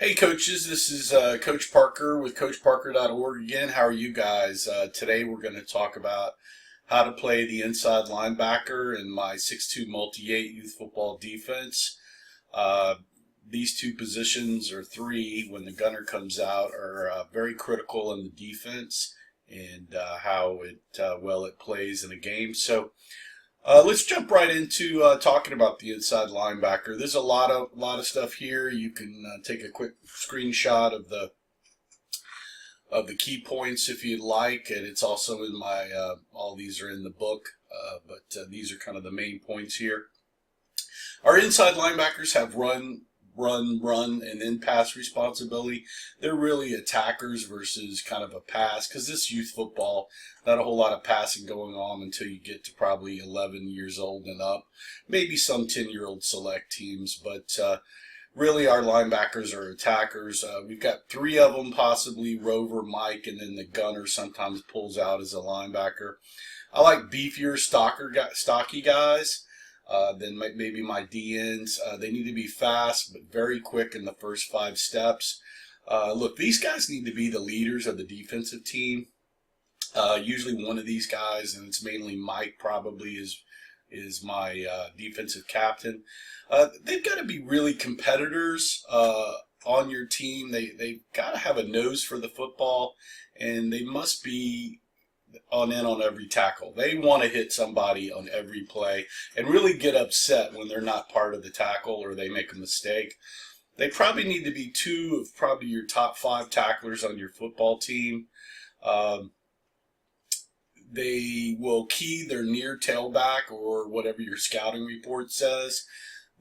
Hey coaches, this is Coach Parker with CoachParker.org again. How are you guys? Today we're going to talk about how to play the inside linebacker in my 6'2 multi-8 youth football defense. Uh, these two positions, or three, when the gunner comes out, are very critical in the defense and how well it plays in a game. So let's jump right into talking about the inside linebacker. There's a lot of stuff here. You can take a quick screenshot of the key points if you'd like, and it's also in my all these are in the book, but these are kind of the main points here. Our inside linebackers have run, and then pass responsibility. They're really attackers versus kind of a pass, because this youth football, not a whole lot of passing going on until you get to probably 11 years old and up. Maybe some 10-year-old select teams, but really our linebackers are attackers. We've got three of them, possibly Rover, Mike, and then the gunner sometimes pulls out as a linebacker. I like beefier, stocky guys. Then maybe my DNs. They need to be fast, but very quick in the first 5 steps. Look, these guys need to be the leaders of the defensive team. Usually one of these guys, and it's mainly Mike probably, is my defensive captain. They've got to be really competitors on your team. They've got to have a nose for the football, and they must be on every tackle. They want to hit somebody on every play and really get upset when they're not part of the tackle or they make a mistake. They probably need to be two of probably your top 5 tacklers on your football team. They will key their near tailback, or whatever your scouting report says.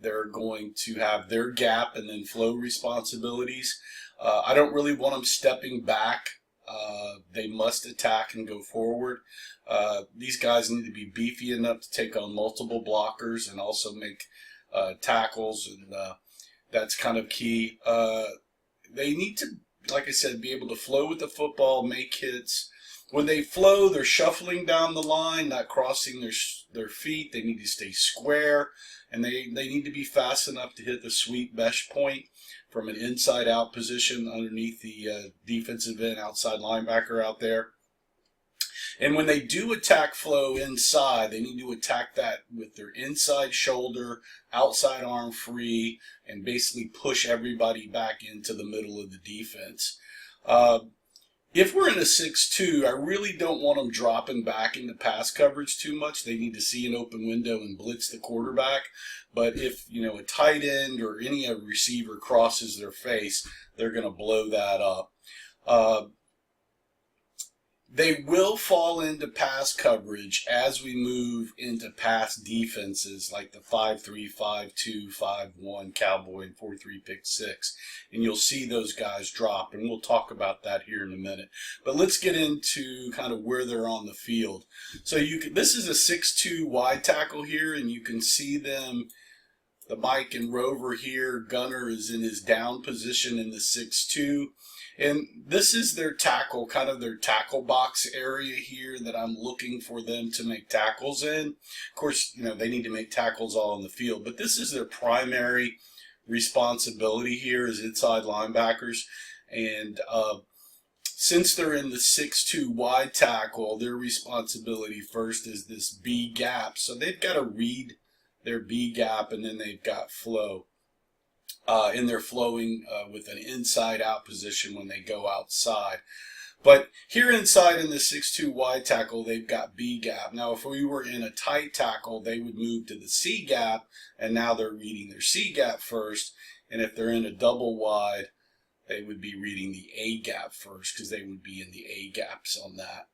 They're going to have their gap and then flow responsibilities. I don't really want them stepping back. They must attack and go forward. These guys need to be beefy enough to take on multiple blockers and also make tackles, and that's kind of key. They need to, like I said, be able to flow with the football, make hits. When they flow, they're shuffling down the line, not crossing their feet. They need to stay square, and they need to be fast enough to hit the sweep mesh point from an inside-out position underneath the defensive end outside linebacker out there. And when they do attack flow inside, they need to attack that with their inside shoulder, outside arm free, and basically push everybody back into the middle of the defense. If we're in a 6-2, I really don't want them dropping back into pass coverage too much. They need to see an open window and blitz the quarterback. But if, a tight end or any receiver crosses their face, they're going to blow that up. They will fall into pass coverage as we move into pass defenses like the 5-3, 5-2, 5-1 Cowboy and 4-3 pick 6. And you'll see those guys drop, and we'll talk about that here in a minute. But let's get into kind of where they're on the field. So this is a 6'2 wide tackle here, and you can see them, the Mike and Rover here. Gunner is in his down position in the 6'2. And this is their tackle, kind of their tackle box area here that I'm looking for them to make tackles in. Of course, they need to make tackles all on the field, but this is their primary responsibility here as inside linebackers. And since they're in the 6'2 wide tackle, their responsibility first is this B gap. So they've got to read their B gap, and then they've got flow. And they're flowing with an inside-out position when they go outside. But here inside in the 6'2 wide tackle, they've got B gap. Now, if we were in a tight tackle, they would move to the C gap, and now they're reading their C gap first. And if they're in a double wide, they would be reading the A gap first, because they would be in the A gaps on that.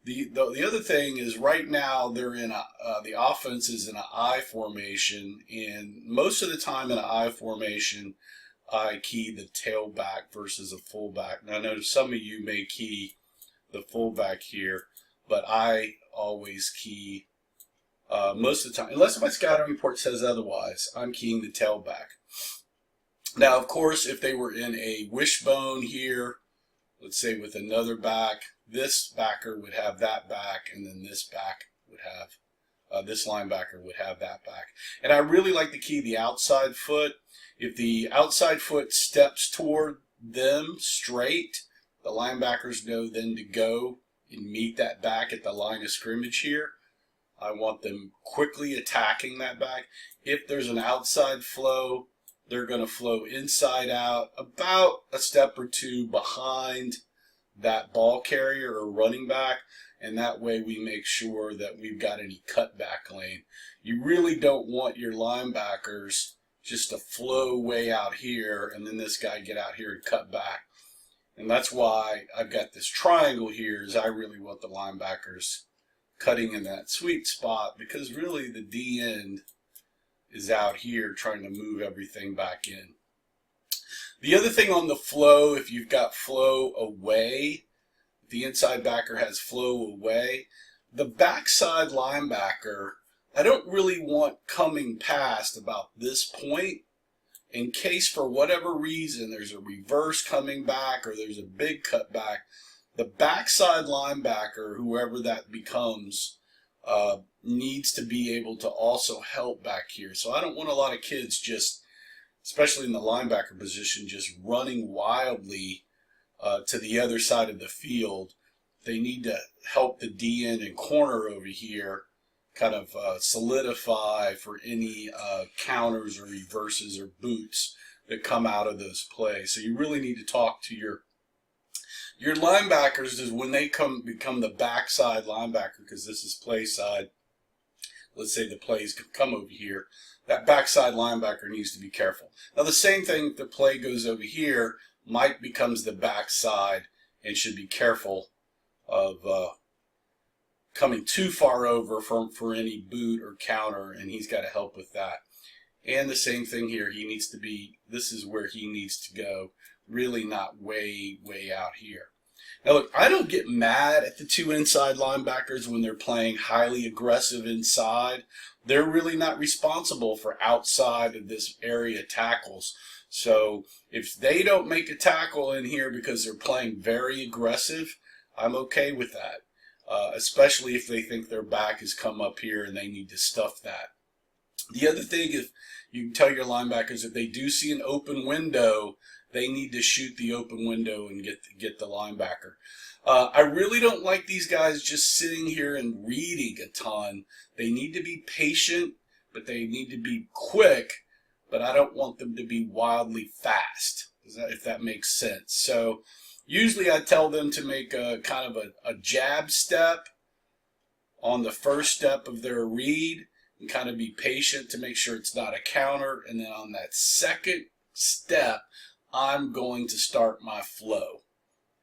The other thing is, right now they're in the offense is in an I formation, and most of the time in an I formation, I key the tailback versus a fullback. Now, I know some of you may key the fullback here, but I always key most of the time, unless my scouting report says otherwise, I'm keying the tailback. Now, of course, if they were in a wishbone here, let's say with another back, this backer would have that back, and then this back would have this linebacker would have that back. And I really like to key the outside foot. If the outside foot steps toward them straight, the linebackers know then to go and meet that back at the line of scrimmage here. I want them quickly attacking that back. If there's an outside flow, they're going to flow inside out about a step or two behind that ball carrier or running back, and that way we make sure that we've got any cutback lane. You really don't want your linebackers just to flow way out here and then this guy get out here and cut back. And that's why I've got this triangle here, is I really want the linebackers cutting in that sweet spot, because really the D end is out here trying to move everything back in. The other thing on the flow, if you've got flow away, the inside backer has flow away, the backside linebacker, I don't really want coming past about this point, in case for whatever reason there's a reverse coming back or there's a big cutback. The backside linebacker, whoever that becomes, needs to be able to also help back here. So I don't want a lot of kids just, especially in the linebacker position, just running wildly to the other side of the field. They need to help the D end and corner over here kind of solidify for any counters or reverses or boots that come out of those plays. So you really need to talk to your linebackers is when they become the backside linebacker, because this is play side. Let's say the plays come over here. That backside linebacker needs to be careful. Now the same thing, if the play goes over here, Mike becomes the backside and should be careful of coming too far over for any boot or counter, and he's got to help with that. And the same thing here, he needs to be, this is where he needs to go, really not way out here. Now look, I don't get mad at the two inside linebackers when they're playing highly aggressive inside. They're really not responsible for outside of this area tackles. So if they don't make a tackle in here because they're playing very aggressive, I'm okay with that. Especially if they think their back has come up here and they need to stuff that. The other thing is, you can tell your linebackers if they do see an open window, they need to shoot the open window and get the linebacker. I really don't like these guys just sitting here and reading a ton. They need to be patient, but they need to be quick, but I don't want them to be wildly fast, if that makes sense. So usually I tell them to make a kind of a jab step on the first step of their read and kind of be patient to make sure it's not a counter. And then on that second step, I'm going to start my flow.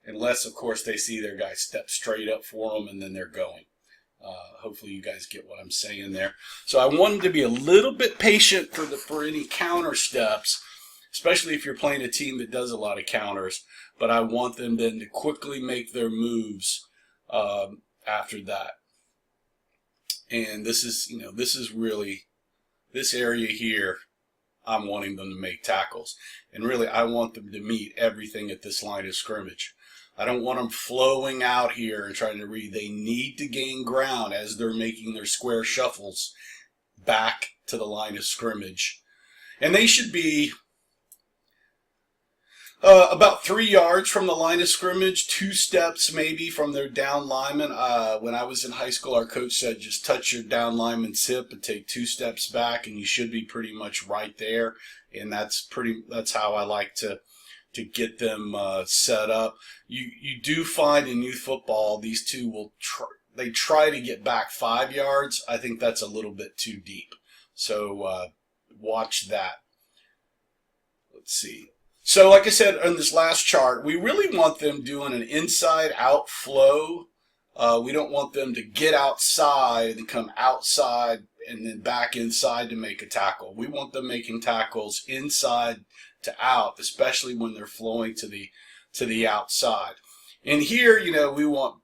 Unless, of course, they see their guy step straight up for them and then they're going. Hopefully you guys get what I'm saying there. So I want them to be a little bit patient for any counter steps, especially if you're playing a team that does a lot of counters. But I want them then to quickly make their moves after that. And this is really, this area here, I'm wanting them to make tackles. And really, I want them to meet everything at this line of scrimmage. I don't want them flowing out here and trying to read. They need to gain ground as they're making their square shuffles back to the line of scrimmage. And they should be about 3 yards from the line of scrimmage, 2 steps maybe from their down lineman. When I was in high school, our coach said just touch your down lineman's hip and take 2 steps back, and you should be pretty much right there. And that's how I like to get them set up. You do find in youth football these two will try to get back 5 yards. I think that's a little bit too deep. So watch that. Let's see. So like I said on this last chart, we really want them doing an inside-out flow. We don't want them to get outside and come outside and then back inside to make a tackle. We want them making tackles inside to out, especially when they're flowing to the outside. And here, we want,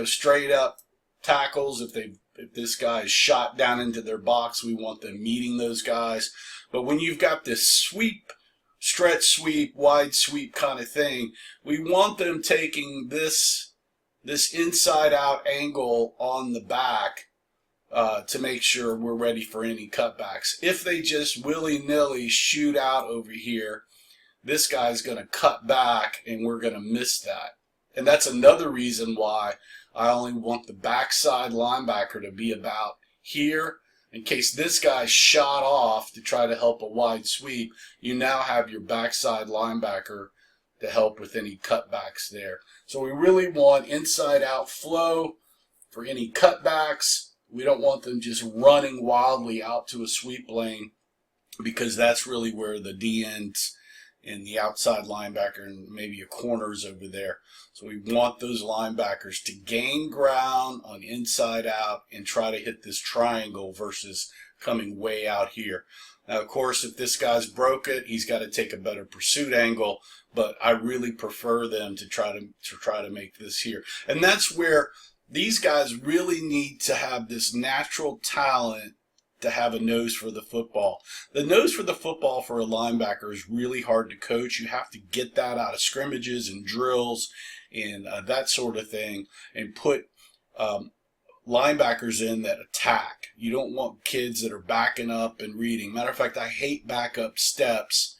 straight up tackles. If this guy is shot down into their box, we want them meeting those guys. But when you've got this sweep, stretch sweep, wide sweep kind of thing, we want them taking this inside out angle on the back to make sure we're ready for any cutbacks. If they just willy-nilly shoot out over here, this guy's going to cut back and we're going to miss that. And that's another reason why I only want the backside linebacker to be about here. In case this guy's shot off to try to help a wide sweep, you now have your backside linebacker to help with any cutbacks there. So we really want inside out flow for any cutbacks. We don't want them just running wildly out to a sweep lane, because that's really where the D ends and the outside linebacker and maybe a corner's over there. So we want those linebackers to gain ground on inside out and try to hit this triangle versus coming way out here. Now, of course, if this guy's broke it, he's got to take a better pursuit angle, but I really prefer them to try to make this here. And that's where these guys really need to have this natural talent to have a nose for the football. The nose for the football for a linebacker is really hard to coach. You have to get that out of scrimmages and drills and that sort of thing, and put linebackers in that attack. You don't want kids that are backing up and reading. Matter of fact, I hate backup steps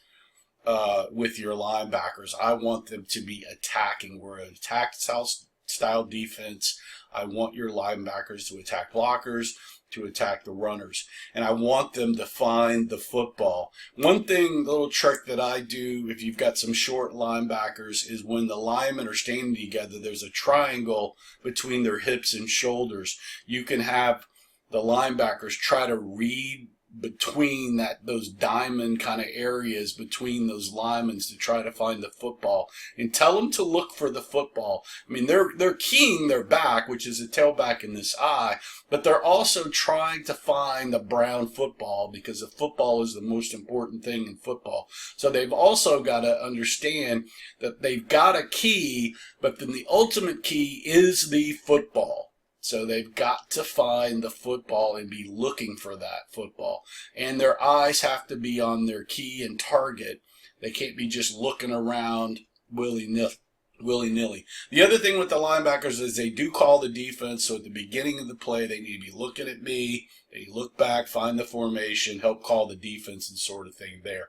with your linebackers. I want them to be attacking. We're an attack style defense. I want your linebackers to attack blockers, to attack the runners, and I want them to find the football. One thing, little trick that I do if you've got some short linebackers, is when the linemen are standing together, there's a triangle between their hips and shoulders. You can have the linebackers try to read between those diamond kind of areas between those linemen to try to find the football, and tell them to look for the football. I mean, they're keying their back, which is a tailback in this eye, but they're also trying to find the brown football, because the football is the most important thing in football. So they've also got to understand that they've got a key, but then the ultimate key is the football. So they've got to find the football and be looking for that football. And their eyes have to be on their key and target. They can't be just looking around willy-nilly. The other thing with the linebackers is they do call the defense. So at the beginning of the play, they need to be looking at me. They look back, find the formation, help call the defense and sort of thing there.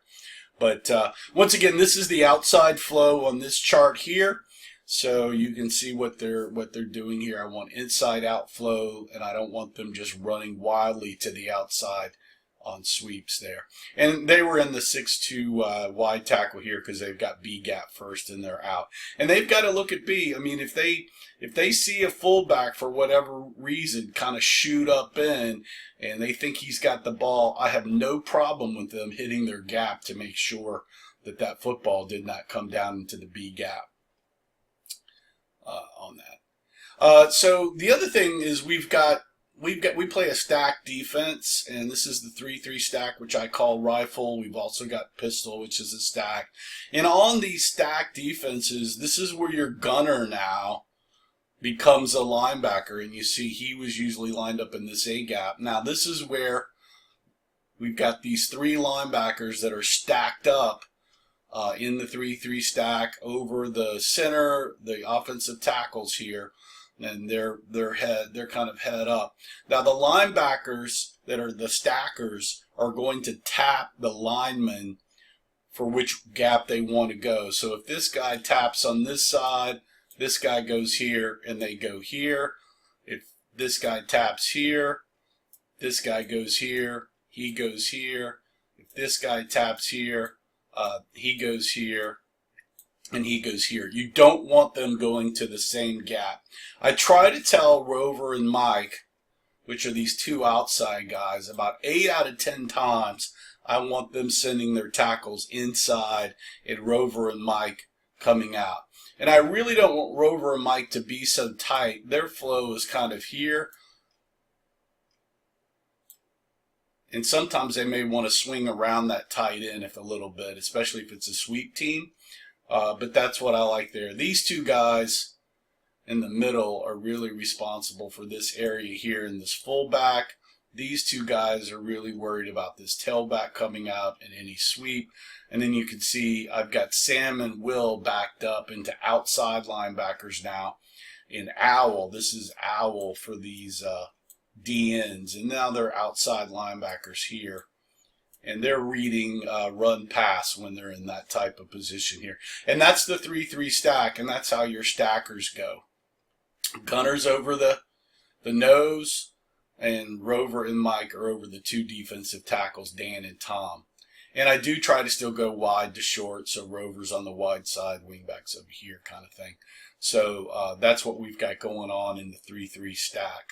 But once again, this is the outside flow on this chart here. So you can see what they're doing here. I want inside out flow, and I don't want them just running wildly to the outside on sweeps there. And they were in the 6-2 wide tackle here because they've got B gap first and they're out. And they've got to look at B. I mean, if they see a fullback for whatever reason kind of shoot up in and they think he's got the ball, I have no problem with them hitting their gap to make sure that football did not come down into the B gap. On that. So the other thing is we play a stack defense, and this is the 3-3 stack, which I call rifle. We've also got pistol, which is a stack. And on these stack defenses, this is where your gunner now becomes a linebacker, and you see he was usually lined up in this A gap. Now this is where we've got these three linebackers that are stacked up in the 3-3 stack over the center, the offensive tackles here, and they're kind of head up. Now the linebackers that are the stackers are going to tap the lineman for which gap they want to go. So if this guy taps on this side, this guy goes here and they go here. If this guy taps here, this guy goes here, he goes here. If this guy taps here, he goes here, and he goes here. You don't want them going to the same gap. I try to tell Rover and Mike, which are these two outside guys, about 8 out of 10 times I want them sending their tackles inside and Rover and Mike coming out. And I really don't want Rover and Mike to be so tight. Their flow is kind of here. And sometimes they may want to swing around that tight end a little bit, especially if it's a sweep team. But that's what I like there. These two guys in the middle are really responsible for this area here in this fullback. These two guys are really worried about this tailback coming out in any sweep. And then you can see I've got Sam and Will backed up into outside linebackers now. In Owl, this is Owl for these DNs, and now they're outside linebackers here. And they're reading run pass when they're in that type of position here. And that's the 3-3 stack, and that's how your stackers go. Gunner's over the nose, and Rover and Mike are over the two defensive tackles, Dan and Tom. And I do try to still go wide to short, so Rover's on the wide side, wingback's over here kind of thing. So that's what we've got going on in the 3-3 stack.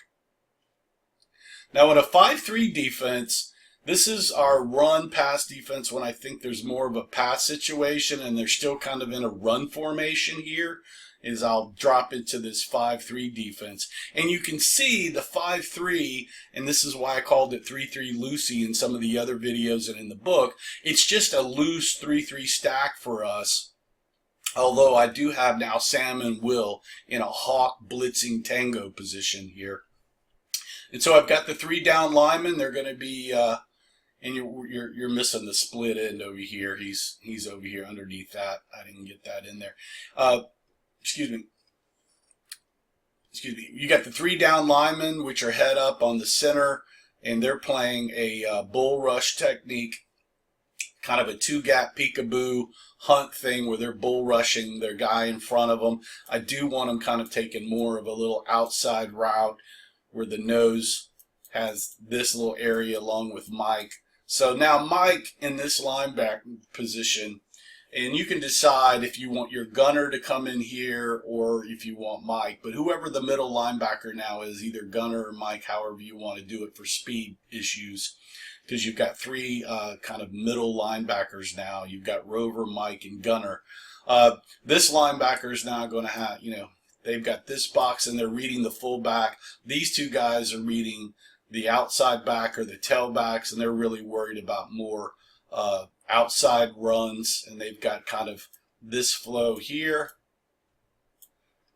Now in a 5-3 defense, this is our run-pass defense when I think there's more of a pass situation and they're still kind of in a run formation here, is I'll drop into this 5-3 defense. And you can see the 5-3, and this is why I called it 3-3 loosey in some of the other videos and in the book. It's just a loose 3-3 stack for us. Although I do have now Sam and Will in a hawk blitzing tango position here. And so I've got the 3 down linemen. They're going to be... and you're missing the split end over here. He's over here underneath that. I didn't get that in there. Excuse me. You got the 3 down linemen, which are head up on the center, and they're playing a bull rush technique, kind of a 2-gap peekaboo hunt thing where they're bull rushing their guy in front of them. I do want them kind of taking more of a little outside route where the nose has this little area along with Mike. So now Mike in this linebacker position, and you can decide if you want your gunner to come in here or if you want Mike. But whoever the middle linebacker now is, either gunner or Mike, however you want to do it for speed issues, because you've got 3 kind of middle linebackers now. You've got Rover, Mike, and gunner. This linebacker is now going to have, they've got this box and they're reading the fullback. These 2 guys are reading the outside back or the tailbacks, and they're really worried about more outside runs, and they've got kind of this flow here,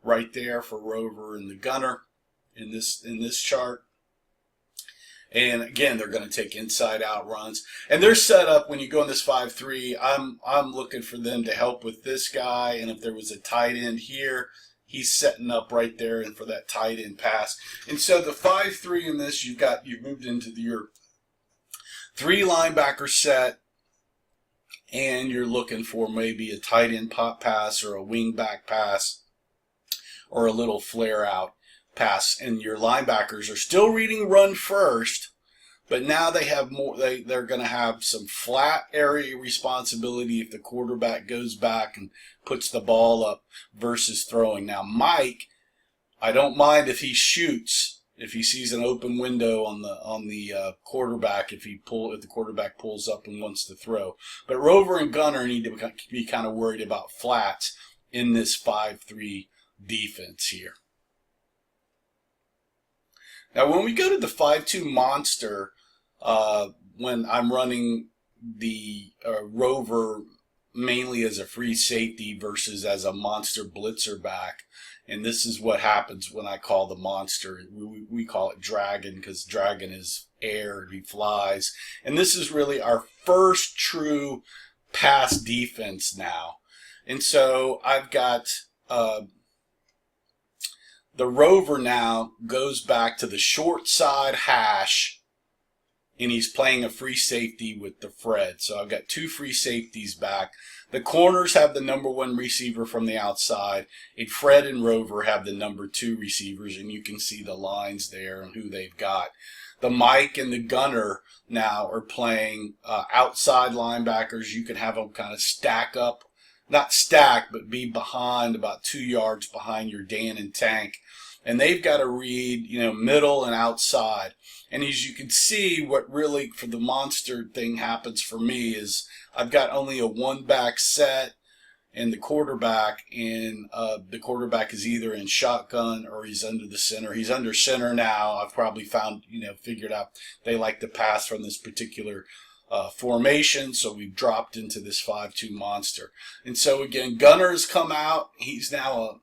right there for Rover and the gunner in this chart. And again, they're going to take inside out runs, and they're set up when you go in this 5-3. I'm looking for them to help with this guy, and if there was a tight end here, he's setting up right there and for that tight end pass. And so the 5-3 in this, you've moved into your 3 linebacker set, and you're looking for maybe a tight end pop pass or a wing back pass or a little flare out pass. And your linebackers are still reading run first, but now they have more. They're going to have some flat area responsibility if the quarterback goes back and puts the ball up versus throwing. Now Mike, I don't mind if he shoots, if he sees an open window on the quarterback, if the quarterback pulls up and wants to throw. But Rover and Gunner need to be kind of worried about flats in this 5-3 defense here. Now when we go to the 5-2 monster, when I'm running the Rover mainly as a free safety versus as a monster blitzer back, and this is what happens when I call the monster. We call it dragon because dragon is air, he flies. And this is really our first true pass defense now. And so I've got the Rover now goes back to the short side hash, and he's playing a free safety with the Fred. So I've got 2 free safeties back. The corners have the number 1 receiver from the outside, and Fred and Rover have the number 2 receivers, and you can see the lines there and who they've got. The Mike and the Gunner now are playing outside linebackers. You can have them kind of stack up, not stack, but be behind, about 2 yards behind your Dan and Tank. And they've got to read, middle and outside. And as you can see, what really for the monster thing happens for me is I've got only a 1-back set and the quarterback is either in shotgun or he's under the center. He's under center now. I've probably figured out they like to pass from this particular formation, so we've dropped into this 5-2 monster. And so again, Gunner's come out. He's now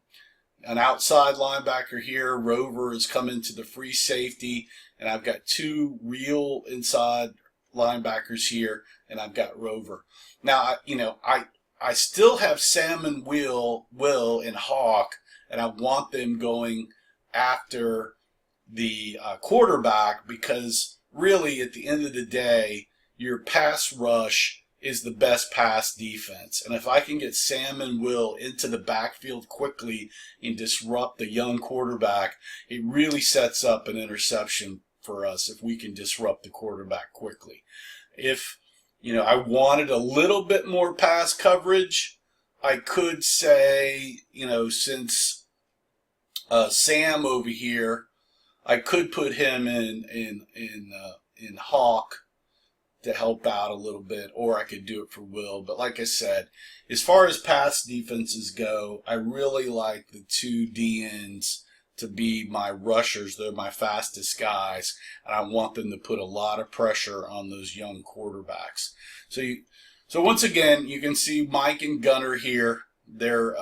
an outside linebacker here. Rover has come into the free safety, and I've got 2 real inside linebackers here, and I've got Rover. Now, I still have Sam and Will and Hawk, and I want them going after the quarterback, because really at the end of the day, your pass rush is the best pass defense. And if I can get Sam and Will into the backfield quickly and disrupt the young quarterback, it really sets up an interception for us if we can disrupt the quarterback quickly. If, I wanted a little bit more pass coverage, I could say, since Sam over here, I could put him in Hawk to help out a little bit, or I could do it for Will. But like I said, as far as pass defenses go, I really like the two DNs to be my rushers. They're my fastest guys, and I want them to put a lot of pressure on those young quarterbacks. So once again, you can see Mike and Gunner here. They're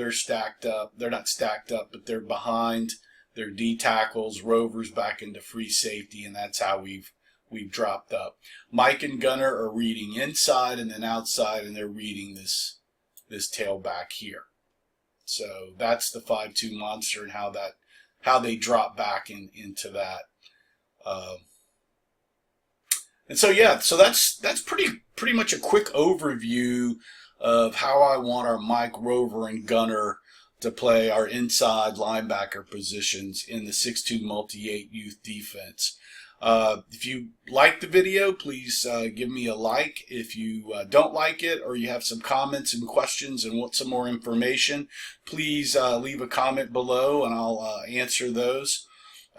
stacked up. They're not stacked up, but they're behind their D tackles. Rover's back into free safety, and that's how we've dropped up. Mike and Gunner are reading inside and then outside, and they're reading this tailback here. So that's the 5-2 monster and how they drop back into that. And so that's pretty much a quick overview of how I want our Mike, Rover, and Gunner to play our inside linebacker positions in the 6-2 multi-8 youth defense. If you like the video, please give me a like. If you don't like it, or you have some comments and questions and want some more information, please leave a comment below and I'll answer those.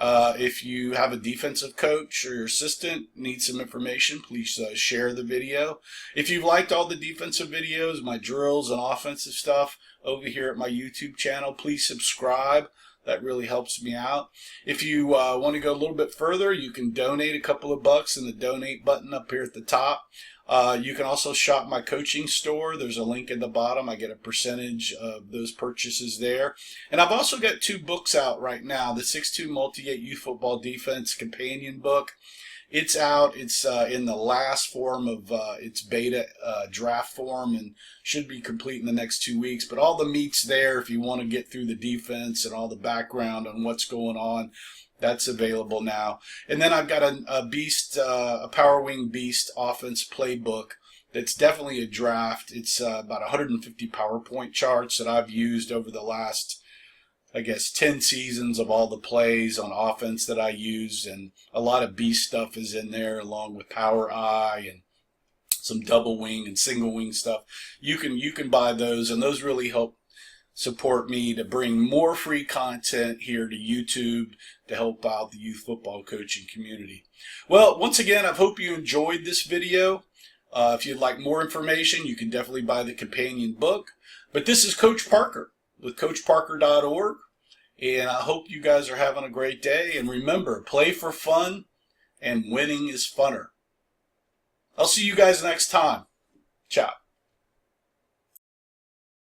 If you have a defensive coach or your assistant needs some information, please share the video. If you've liked all the defensive videos, my drills and offensive stuff over here at my YouTube channel, please subscribe. That really helps me out. If you want to go a little bit further, you can donate a couple of bucks in the donate button up here at the top. You can also shop my coaching store. There's a link at the bottom. I get a percentage of those purchases there. And I've also got 2 books out right now. The 6-2 Multi-8 Youth Football Defense Companion Book. It's out. It's in the last form of its beta draft form and should be complete in the next 2 weeks. But all the meat's there if you want to get through the defense and all the background on what's going on. That's available now. And then I've got a Power Wing Beast offense playbook that's definitely a draft. It's about 150 PowerPoint charts that I've used over the last, 10 seasons of all the plays on offense that I use, and a lot of Beast stuff is in there along with Power Eye and some double wing and single wing stuff. You can buy those, and those really help support me to bring more free content here to YouTube to help out the youth football coaching community. Well, once again, I hope you enjoyed this video. If you'd like more information, you can definitely buy the companion book. But this is Coach Parker with CoachParker.org, and I hope you guys are having a great day. And remember, play for fun, and winning is funner. I'll see you guys next time. Ciao.